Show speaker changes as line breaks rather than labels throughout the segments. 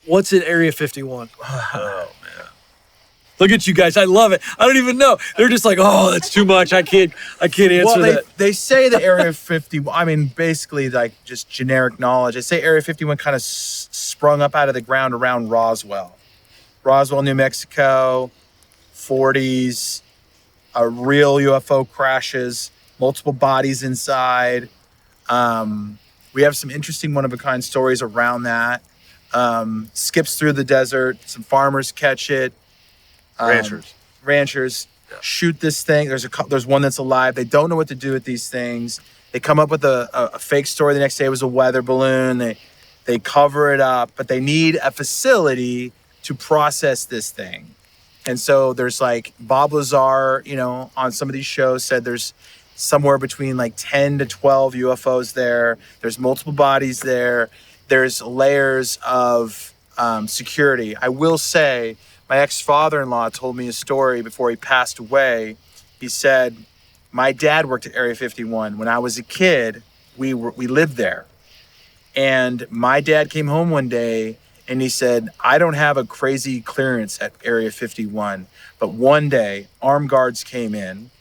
What's in Area 51?
Oh, man.
Look at you guys. I love it. I don't even know. They're just like, oh, that's too much. I can't answer that.
They say that Area 51, I mean, basically like just generic knowledge. They say Area 51 kind of sprung up out of the ground around Roswell, New Mexico, 40s, real UFO crashes, multiple bodies inside. We have some interesting one-of-a-kind stories around that. Skips through the desert. Some farmers catch it. Ranchers shoot this thing. There's one that's alive. They don't know what to do with these things. They come up with a fake story. The next day it was a weather balloon. They cover it up, but they need a facility to process this thing. And so there's like Bob Lazar, on some of these shows said there's somewhere between like 10 to 12 UFOs there. There's multiple bodies there. There's layers of security. I will say, my ex-father-in-law told me a story before he passed away. He said, my dad worked at Area 51. When I was a kid, we lived there. And my dad came home one day and he said, I don't have a crazy clearance at Area 51. But one day, armed guards came in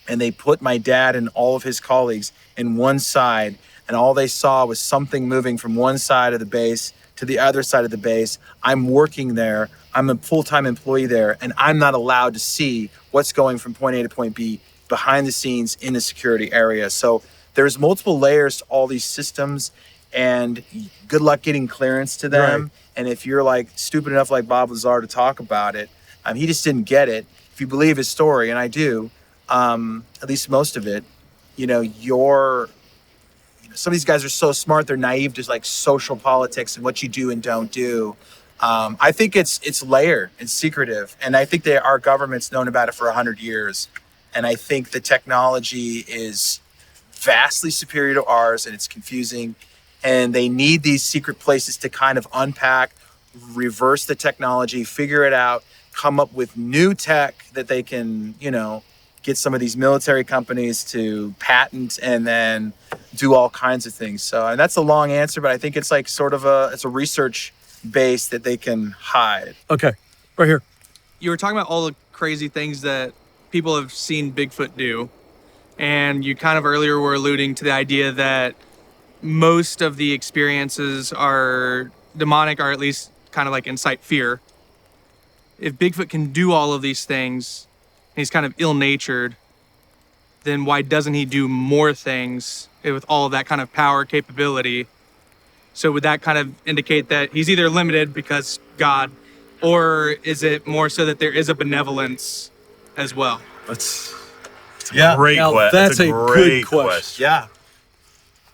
and they put my dad and all of his colleagues in one side, and all they saw was something moving from one side of the base to the other side of the base. I'm working there. I'm a full-time employee there, and I'm not allowed to see what's going from point A to point B behind the scenes in the security area. So there's multiple layers to all these systems, and good luck getting clearance to them. Right. And if you're like stupid enough like Bob Lazar to talk about it, he just didn't get it. If you believe his story, and I do, at least most of it, some of these guys are so smart, they're naive to like social politics and what you do and don't do. I think it's layered and secretive, and I think our government's known about it for 100 years. And I think the technology is vastly superior to ours, and it's confusing. And they need these secret places to kind of unpack, reverse the technology, figure it out, come up with new tech that they can, get some of these military companies to patent and then do all kinds of things. So, and that's a long answer, but I think it's like sort of it's a research base that they can hide.
Okay, right here.
You were talking about all the crazy things that people have seen Bigfoot do. And you kind of earlier were alluding to the idea that most of the experiences are demonic, or at least kind of like incite fear. If Bigfoot can do all of these things, and he's kind of ill-natured, then why doesn't he do more things with all of that kind of power capability? So would that kind of indicate that he's either limited because God, or is it more so that there is a benevolence as well?
That's a great question.
That's a good question.
Yeah.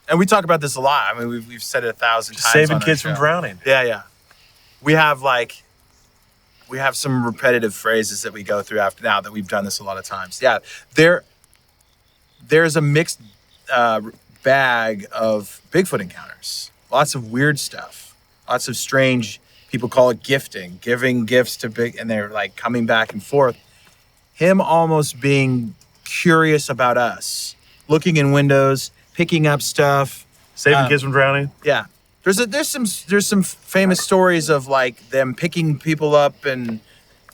And we talk about this a lot. I mean, we've said it 1,000 times.
Saving kids from drowning.
Yeah. We have some repetitive phrases that we go through after now that we've done this a lot of times. Yeah, there's a mixed bag of Bigfoot encounters. Lots of weird stuff. Lots of strange, people call it gifting, giving gifts to and they're like coming back and forth. Him almost being curious about us, looking in windows, picking up stuff.
Saving kids from drowning?
Yeah. There's some famous stories of like them picking people up and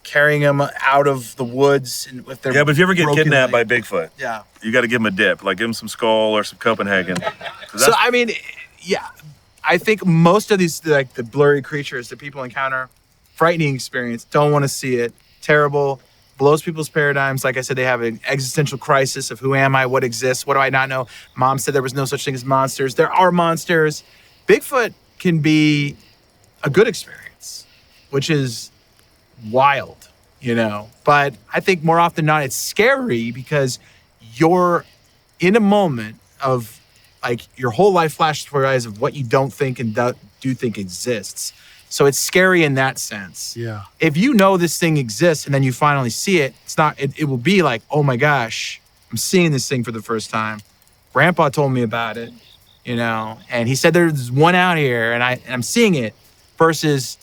carrying them out of the woods and with their
but if you ever get kidnapped by Bigfoot, you got to give him a dip, like give him some skull or some Copenhagen.
So I mean, I think most of these like the blurry creatures that people encounter, frightening experience, don't want to see it, terrible, blows people's paradigms. Like I said, they have an existential crisis of who am I, what exists, what do I not know? Mom said there was no such thing as monsters. There are monsters. Bigfoot can be a good experience, which is wild, But I think more often than not, it's scary because you're in a moment of like your whole life flashes before your eyes of what you don't think and do think exists. So it's scary in that sense.
Yeah.
If you know this thing exists and then you finally see it, it will be like, oh my gosh, I'm seeing this thing for the first time. Grandpa told me about it. And he said there's one out here and I'm seeing it, versus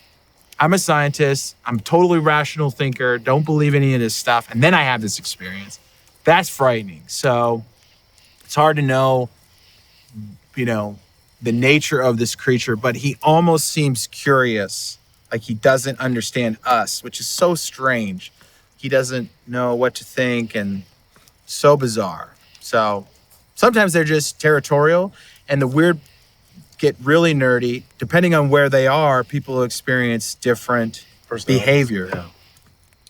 I'm a scientist, I'm a totally rational thinker, don't believe any of this stuff, and then I have this experience. That's frightening. So it's hard to know, the nature of this creature, but he almost seems curious Like he doesn't understand us, which is so strange. He doesn't know what to think and so bizarre. So sometimes they're just territorial, and the weird get really nerdy. Depending on where they are, people experience different behavior.
Yeah.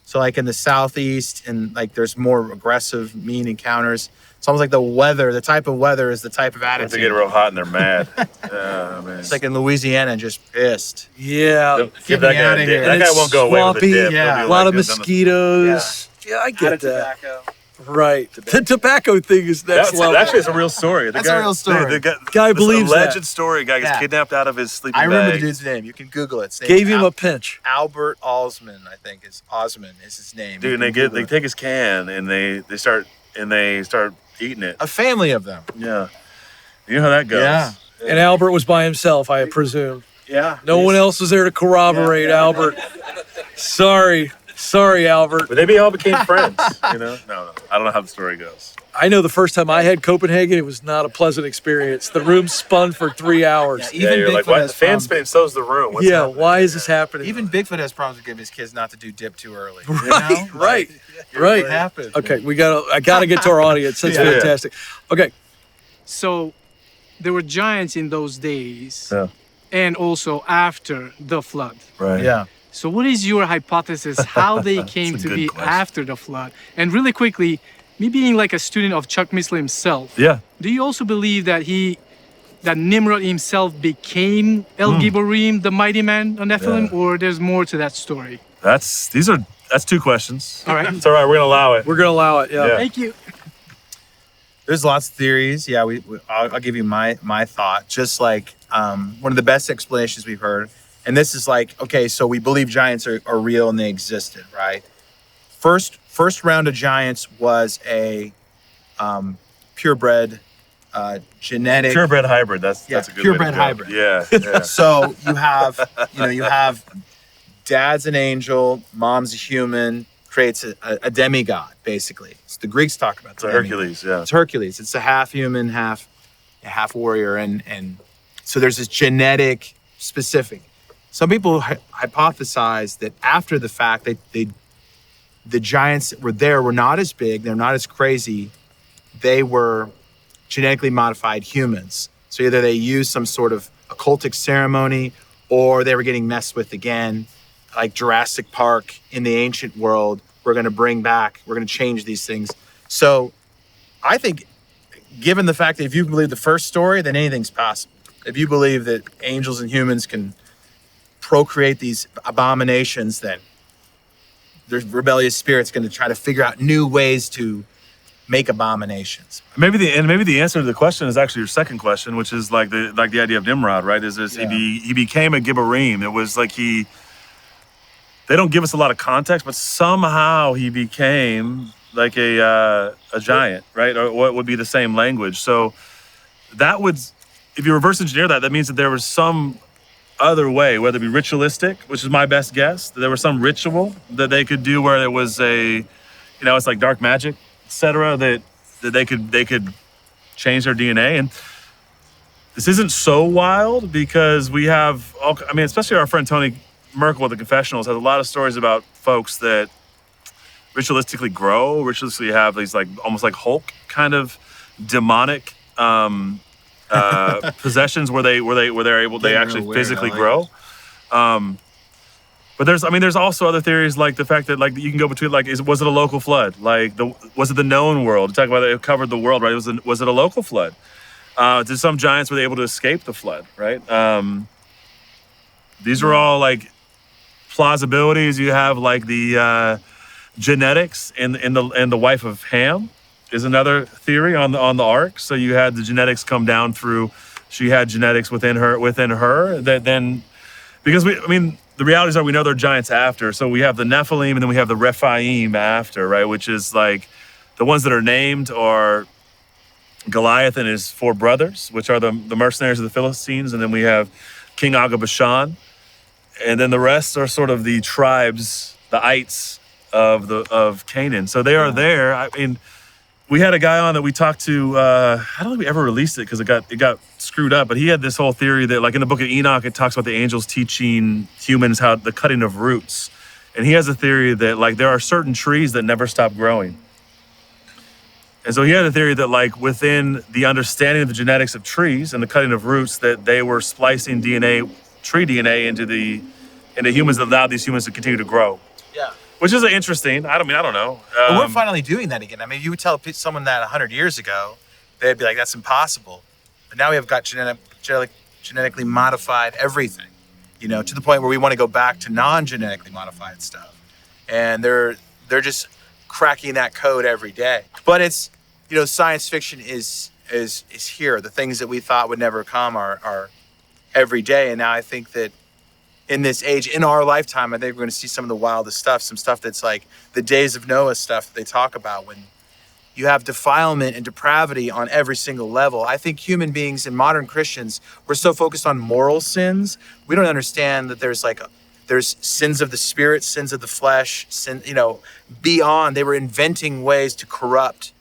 So like in the Southeast, and like there's more aggressive, mean encounters. It's almost like the type of weather is the type of attitude.
They get real hot and they're mad. Yeah, man.
It's like in Louisiana, just pissed.
Yeah.
Give
me
that guy
outta
a
here.
dip. That guy won't go away with a
Swampy,
dip.
yeah.
He'll
A
be
lot
like
of
this on the-
mosquitoes. Yeah, I get that.
Tobacco.
Right. The tobacco thing is next
That's
level.
actually it's a real story.
That's a real story.
The
Guy
it's
believes
a
that.
legend story. Guy gets
Yeah.
kidnapped out of his sleeping
I remember
bag.
the dude's name. You can Google it. His name's
Gave him a pinch.
Albert Osman, I think Osman is his name.
Dude,
You
and
can
they
Google it.
take his can and they start eating it.
A family of them.
Yeah. You know how that goes.
Yeah.
And Albert was by himself, I presume.
Yeah.
No one else was there to corroborate Albert. Sorry, Albert.
But they all became friends, you know? No. I don't know how the story goes.
I know the first time I had Copenhagen, it was not a pleasant experience. The room spun for 3 hours.
Yeah, even
you're like,
Bigfoot
what?
has
The fan
problems.
spin, so's the room. What's
Yeah,
happening?
why is this happening?
Even Bigfoot has problems with giving his kids not to do dip too early. You
Right,
know?
right,
Like,
right.
What happened?
Okay, I gotta get to our audience. That's
Yeah.
fantastic. Okay,
So there were giants in those days
Yeah.
and also after the flood.
Right.
Yeah.
So what is your hypothesis how they came
a
to
good
be
question.
after the flood? And really quickly, me being like a student of Chuck Missler himself,
Yeah.
do you also believe that Nimrod himself became El Giborim, the mighty man on Nephilim,
Yeah.
or there's more to that story?
That's two questions.
All right.
It's all right. We're going to allow it.
we're gonna allow it. Yeah.
Yeah.
Thank you.
There's lots of theories. Yeah, I'll give you my thought. Just like one of the best explanations we've heard, and this is like, okay, so we believe giants are real and they existed, right? First round of giants was a purebred genetic.
Purebred hybrid. That's a good way to
purebred
go.
hybrid.
Yeah. Yeah.
So you have dad's an angel, mom's a human, creates a demigod, basically. So the Greeks talk about
It's a
the demigod.
Hercules. Yeah.
It's Hercules. It's a half human, half warrior, and so there's this genetic specific. Some people hypothesize that after the fact, the giants that were not as big, they're not as crazy. They were genetically modified humans. So either they used some sort of occultic ceremony, or they were getting messed with again, like Jurassic Park in the ancient world. We're going to change these things. So I think, given the fact that if you believe the first story, then anything's possible. If you believe that angels and humans can procreate these abominations, then there's rebellious spirits going to try to figure out new ways to make abominations.
Maybe the answer to the question is actually your second question, which is like the idea of Nimrod, right? He became a Gibborim. It was like they don't give us a lot of context, but somehow he became like a giant, right? Or what would be the same language. So that would, if you reverse engineer that means that there was some other way, whether it be ritualistic, which is my best guess, that there was some ritual that they could do where it was it's like dark magic, etc. That they could change their DNA. And this isn't so wild because we have, especially our friend Tony Merkel with the Confessionals has a lot of stories about folks that ritualistically ritualistically have these like almost like Hulk kind of demonic possessions where they're able, they actually physically grow. But there's also other theories like the fact that like you can go between was it a local flood? Was it the known world? Talk about it covered the world, right? Was it a local flood? Did some giants were they able to escape the flood, right? These are all like plausibilities. You have like the genetics and the wife of Ham is another theory on the ark. So you had the genetics come down through. She had genetics within her that then, because the realities are we know they're giants after. So we have the Nephilim and then we have the Rephaim after, right? Which is like the ones that are named are Goliath and his 4 brothers, which are the mercenaries of the Philistines, and then we have King Og of Bashan, and then the rest are sort of the tribes, the ites of Canaan. So they are there. we had a guy on that we talked to. I don't think we ever released it because it got screwed up. But he had this whole theory that, like in the book of Enoch, it talks about the angels teaching humans how the cutting of roots, and he has a theory that like there are certain trees that never stop growing. And so he had a theory that like within the understanding of the genetics of trees and the cutting of roots, that they were splicing tree DNA into humans that allowed these humans to continue to grow.
Yeah.
Which is interesting. I don't know.
But we're finally doing that again. I mean, you would tell someone that 100 years ago, they'd be like, that's impossible. But now we have got genetically modified everything, you know, to the point where we want to go back to non-genetically modified stuff. And they're just cracking that code every day. But it's, you know, science fiction is here. The things that we thought would never come are every day. And now I think that in this age, in our lifetime, I think we're going to see some of the wildest stuff, some stuff that's like the days of Noah stuff that they talk about, when you have defilement and depravity on every single level. I think human beings and modern Christians, we're so focused on moral sins, we don't understand that there's sins of the spirit, sins of the flesh, sin, you know, beyond. They were inventing ways to corrupt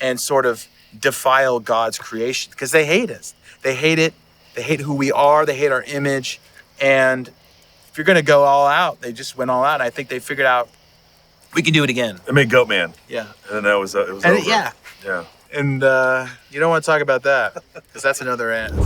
and sort of defile God's creation because they hate us. They hate it. They hate who we are. They hate our image. And if you're going to go all out, they just went all out. And I think they figured out we can do it again.
They made Goatman.
Yeah.
And then it was over.
Yeah.
Yeah.
And you don't want to talk about that because that's another end.